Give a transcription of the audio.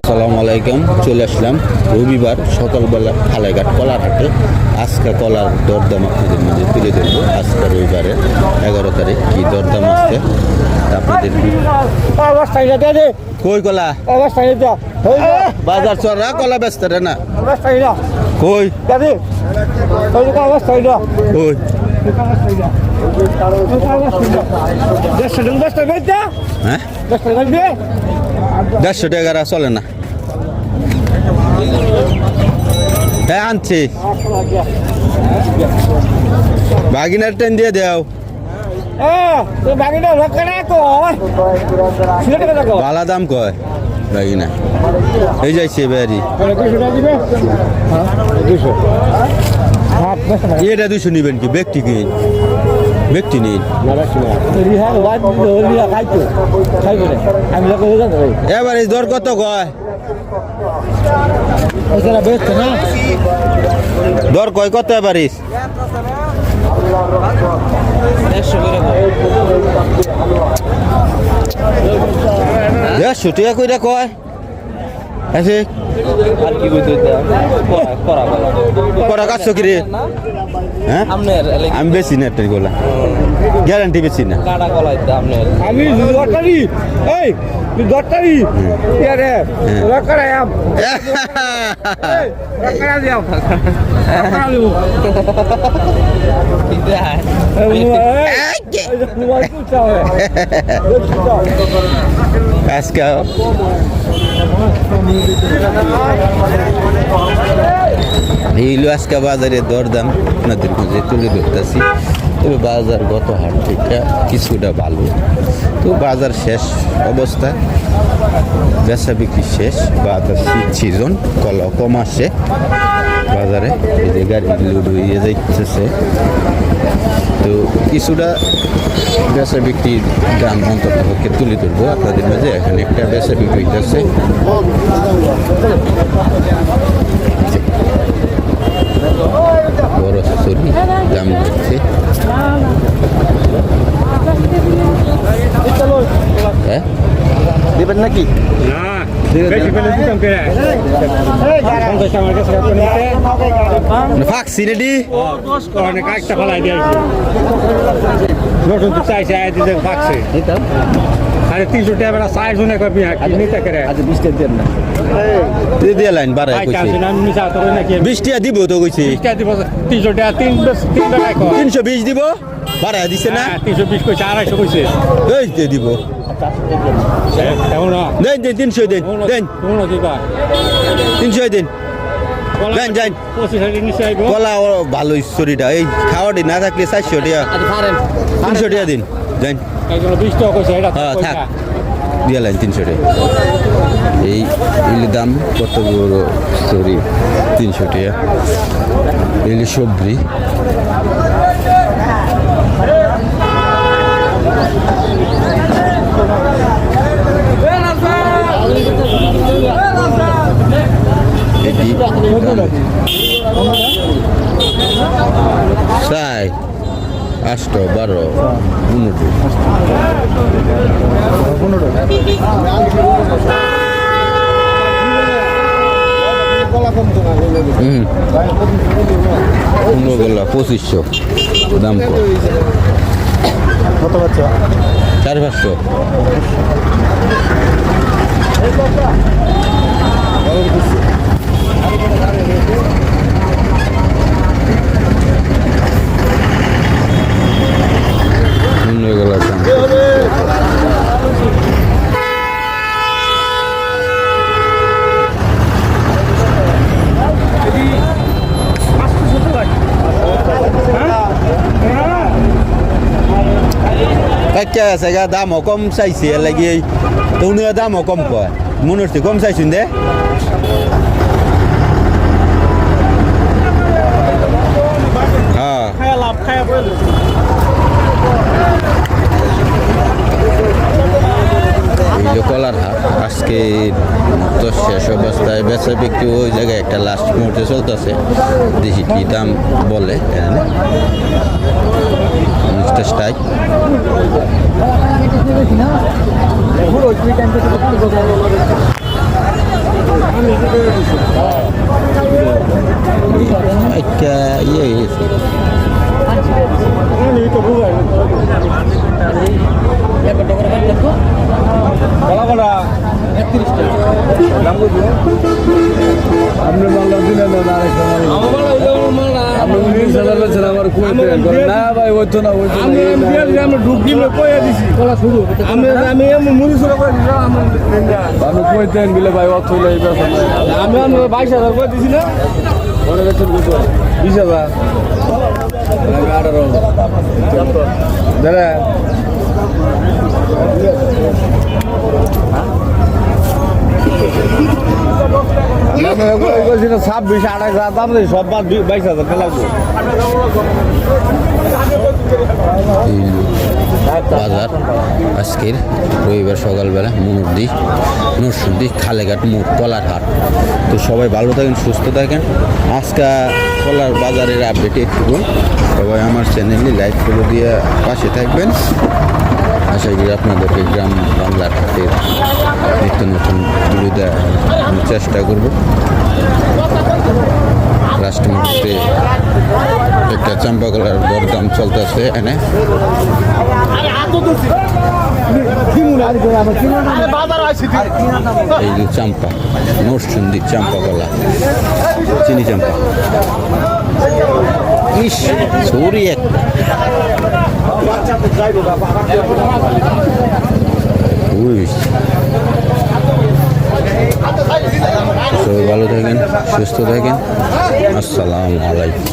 আসসালামু আলাইকুম। চলে আসলাম রবিবার সকালবেলা ফালাইঘাট কলার হাটে। আজকে কলার দরদাম আপনাদের মাঝে তুলে ধরবো। আজকে রবিবারে 11 তারিখ কি দরদাম আসছে আপনাদের। কই কলা বাজার চড়া কলা ব্যস্ত রে না কই কই 150 টাকা চলে না। হ্যাঁ আনছি বাগিনার ট্রেন দিয়ে দেও বালা দাম কয় বাগিনা এই যাইছে বাড়ি এটা 200 নিবেন কি ব্যক্তি কি ব্যক্তি নেই এবার এই দর কত কয় দর কয় কত এবারিস 150 টাকা কইরা কয় আছে আর কি কইতে করা কাজ কি রে হ্যাঁ আমি বেশি না এটাই গোলা গ্যারান্টি বেশি না কাটা গলায় আপনার আমি লটারি এই লটারি আরে লটারি আম লটারি দিও লটারি আজকে এইগুলো আজকে বাজারের দরদাম আপনাদের মাঝে তুলে ধরতেছি। তবে বাজার গত হাট থেকে কিছুটা ভালো, তো বাজার শেষ অবস্থা, বেচা বিক্রি শেষ। বাজার শীত সিজন, কলা কম আসে বাজারে, এই যে গাড়ি লোড হয়ে যাইতেছে। তো কিছুটা বেচা বিক্রির দাম অন্তত পক্ষে তুলে ধরবো আপনাদের মাঝে। এখানে একটা বেচা বিক্রি হইতেছে, বড় সরি দাম হচ্ছে দেবেন নাকি ফাঁকছি রেডি ফাঁকছে 350 টাকা সাইজ হনে কবি নিতে করে আজ 20 টাকা দেন না দিয়ে লাইন বাড়ায় কইছি 20 টাকা দিব তো কইছি 20 টাকা দিব 300 টাকা 3 টাকা কয় 320 দিব বাড়ায় দিছে না 320 কইছে 250 কইছে এই দিয়ে দিব দেন দেন 300 দেন দেন 300 দেন দেন দেন 25 কলা ভালোই শরীরটা এই খাওয়াটি না থাকলে 400 টাকা 300 টাকা দিন দেন 20 টাকা কইছে এটা থাক দিয়ে লাইন 300 টাকা। এই ইলি দাম কত বড় সরি 300 টাকা। ইলি সবজি সাই 8 12 15 2500 দাম কত বাচ্চা 400 আছে দামও কম চাইছে লাগি তৌন দামও কম কয় মনে হচ্ছে কম চাইছুন দে কলার হাট আজকে তো শেষ অবস্থায় বেচা বিক্রি ওই জায়গায় একটা লাস্ট মোড় মার্কেটে চলতেছে, দেখি কি দাম বলে এখানে। স্টাইক একটা ইয়ে গেছে আপনি মাল্লা দিলেন না আপনি 19,000 বেছেন আমার কুয়েতে না ভাই ওইতো না ওইতো আমরা ঢুক দিলে কয়ে দিছি শুরু আমি মুড়ি শুরু করে দিলাম আমি কুয়েতে গেলে ভাই অর্থ হইলে এই বেছেন আমি 22,000 করে দিছি না মনে বেছেন কত 20,000 আমি 18 দাদা আমি 26-28 দাম দেই সব বাদ 22,000 টাকা লাগবে বাজার আজকের রবিবার সকালবেলা নরসিংদী খালেঘাট মোড় কলার হাট। তো সবাই ভালো থাকেন, সুস্থ থাকেন। আজকে কলার বাজারের আপডেট একটু সবাই আমার চ্যানেলে লাইক করে দিয়ে পাশে থাকবেন। আশা করি আপনাদেরকে গ্রাম বাংলার হাটের নিত্য নতুন ভিডিও দেওয়ার চেষ্টা করব। রাষ্ট্রমন্ত্রীতে একটা চাম্পা কলার দরদাম চলতেছে এনে। এই যে চাম্পা, নরসিংদী চাম্পা কলা, চিনি চাম্পা। ইস সরি এক সবাই ভালো থাকেন, সুস্থ থাকেন। আসসালামু আলাইকুম।